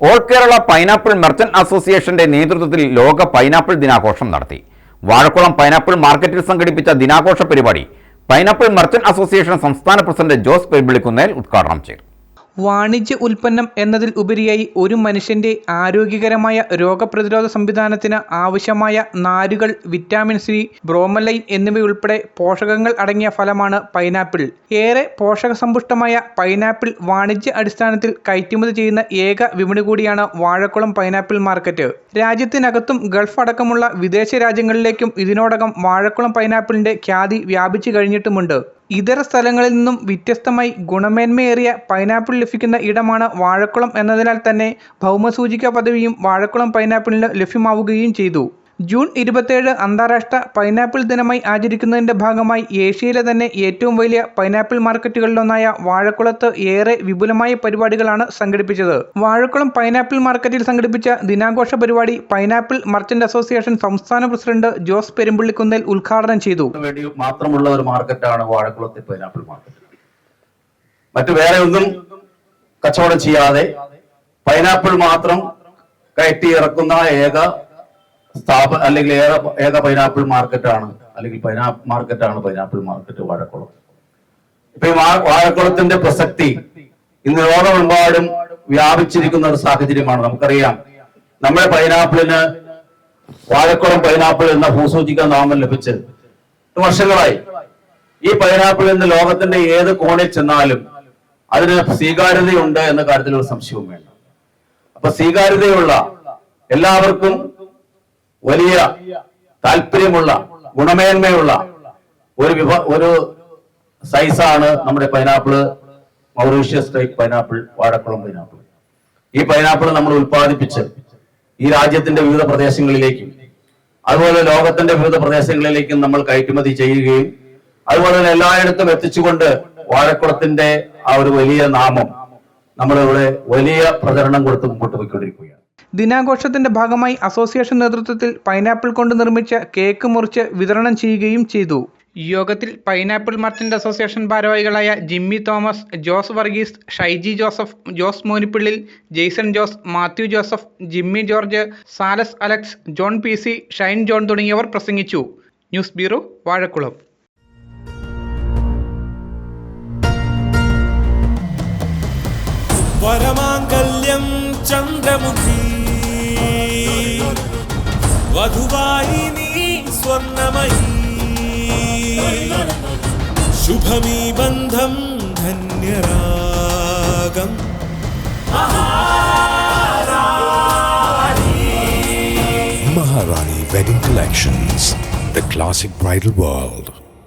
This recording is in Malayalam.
ഓൾ കേരള പൈനാപ്പിൾ മെർച്ചന്റ് അസോസിയേഷന്റെ നേതൃത്വത്തിൽ ലോക പൈനാപ്പിൾ ദിനാഘോഷം നടത്തി. വാഴക്കുളം പൈനാപ്പിൾ മാർക്കറ്റിൽ സംഘടിപ്പിച്ച ദിനാഘോഷ പരിപാടി പൈനാപ്പിൾ മെർച്ചന്റ് അസോസിയേഷൻ സംസ്ഥാന പ്രസിഡന്റ് ജോസ് പെരുമ്പിളിക്കുന്നേൽ ഉദ്ഘാടനം ചെയ്തു. വാണിജ്യ ഉൽപ്പന്നം എന്നതിൽ ഉപരിയായി ഒരു മനുഷ്യന്റെ ആരോഗ്യകരമായ രോഗപ്രതിരോധ സംവിധാനത്തിന് ആവശ്യമായ നാരുകൾ, വിറ്റാമിൻ സി, ബ്രോമലൈൻ എന്നിവയുൾപ്പെടെ പോഷകങ്ങൾ അടങ്ങിയ ഫലമാണ് പൈനാപ്പിൾ. ഏറെ പോഷകസമ്പുഷ്ടമായ പൈനാപ്പിൾ വാണിജ്യ അടിസ്ഥാനത്തിൽ കയറ്റുമതി ചെയ്യുന്ന ഏക വിപണി കൂടിയാണ് വാഴക്കുളം പൈനാപ്പിൾ മാർക്കറ്റ്. രാജ്യത്തിനകത്തും ഗൾഫ് അടക്കമുള്ള വിദേശ രാജ്യങ്ങളിലേക്കും ഇതിനോടകം വാഴക്കുളം പൈനാപ്പിളിന്റെ ഖ്യാതി വ്യാപിച്ചു കഴിഞ്ഞിട്ടുമുണ്ട്. ഇതര സ്ഥലങ്ങളിൽ നിന്നും വ്യത്യസ്തമായി ഗുണമേന്മയേറിയ പൈനാപ്പിൾ ലഭിക്കുന്ന ഇടമാണ് വാഴക്കുളം എന്നതിനാൽ തന്നെ ഭൗമസൂചിക പദവിയും വാഴക്കുളം പൈനാപ്പിളിന് ലഭ്യമാവുകയും ചെയ്തു. ജൂൺ 27 അന്താരാഷ്ട്ര പൈനാപ്പിൾ ദിനമായി ആചരിക്കുന്നതിന്റെ ഭാഗമായി ഏഷ്യയിലെ തന്നെ ഏറ്റവും വലിയ പൈനാപ്പിൾ മാർക്കറ്റുകളിലൊന്നായ വാഴക്കുളത്ത് ഏറെ വിപുലമായ പരിപാടികളാണ് സംഘടിപ്പിച്ചത്. വാഴക്കുളം പൈനാപ്പിൾ മാർക്കറ്റിൽ സംഘടിപ്പിച്ച ദിനാഘോഷ പരിപാടി പൈനാപ്പിൾ മർച്ചന്റ് അസോസിയേഷൻ സംസ്ഥാന പ്രസിഡന്റ് ജോസ് പെരുമ്പിളിക്കുന്നേൽ ഉദ്ഘാടനം ചെയ്തു. മാത്രമുള്ള ഒരു മാർക്കറ്റാണ് വാഴക്കുളത്തെ പൈനാപ്പിൾ മാർക്കറ്റ്. മറ്റു വേറെ ഒന്നും കച്ചവടം ചെയ്യാതെ പൈനാപ്പിൾ മാത്രം കയറ്റി ഇറക്കുന്ന അല്ലെങ്കിൽ ഏക പൈനാപ്പിൾ മാർക്കറ്റാണ് പൈനാപ്പിൾ മാർക്കറ്റ് വാഴക്കുളം. ഇപ്പൊ ഈ വാഴക്കുളത്തിന്റെ പ്രസക്തി ഇന്ന് ലോകമെമ്പാടും വ്യാപിച്ചിരിക്കുന്ന ഒരു സാഹചര്യമാണ്. നമുക്കറിയാം, നമ്മുടെ പൈനാപ്പിളിന് വാഴക്കുളം പൈനാപ്പിൾ എന്ന ഭൂസൂചിക നാമം ലഭിച്ച് വർഷങ്ങളായി. ഈ പൈനാപ്പിൾ ഇന്ന് ലോകത്തിന്റെ ഏത് കോണിൽ ചെന്നാലും അതിന് സ്വീകാര്യതയുണ്ട് എന്ന കാര്യത്തിൽ ഒരു സംശയവും വേണ്ട. അപ്പൊ സ്വീകാര്യതയുള്ള, എല്ലാവർക്കും വലിയ താല്പര്യമുള്ള, ഗുണമേന്മയുള്ള ഒരു സൈസാണ് നമ്മുടെ pineapple, Mauritius type pineapple, Vazhakulam pineapple. ഈ പൈനാപ്പിൾ നമ്മൾ ഉൽപ്പാദിപ്പിച്ച് ഈ രാജ്യത്തിന്റെ വിവിധ പ്രദേശങ്ങളിലേക്കും അതുപോലെ ലോകത്തിന്റെ വിവിധ പ്രദേശങ്ങളിലേക്കും നമ്മൾ കയറ്റുമതി ചെയ്യുകയും അതുപോലെ തന്നെ എല്ലായിടത്തും എത്തിച്ചുകൊണ്ട് വാഴക്കുളത്തിന്റെ ആ ഒരു വലിയ നാമം നമ്മളിവിടെ വലിയ പ്രചരണം കൊടുത്ത് മുമ്പോട്ട് പോയിക്കൊണ്ടിരിക്കുകയാണ്. ദിനാഘോഷത്തിന്റെ ഭാഗമായി അസോസിയേഷൻ നേതൃത്വത്തിൽ പൈനാപ്പിൾ കൊണ്ട് നിർമ്മിച്ച കേക്ക് മുറിച്ച് വിതരണം ചെയ്യുകയും ചെയ്തു. യോഗത്തിൽ പൈനാപ്പിൾ മർച്ചന്റ് അസോസിയേഷൻ ഭാരവാഹികളായ ജിമ്മി തോമസ്, ജോസ് വർഗീസ്, ഷൈജി ജോസഫ്, ജോസ് മോനിപ്പിള്ളിൽ, ജെയ്സൺ ജോസ്, മാത്യു ജോസഫ്, ജിമ്മി ജോർജ്, സാലസ് അലക്സ്, ജോൺ PC, ഷൈൻ ജോൺ തുടങ്ങിയവർ പ്രസംഗിച്ചു. News bureau, Vazhakulam. വരമാംഗല്യം ചന്ദ്രമുഖി വധുവായി നീ സ്വർണമയി ശുഭമീ ബന്ധം ധന്യരാഗം Maharani Wedding Collections, the classic bridal world.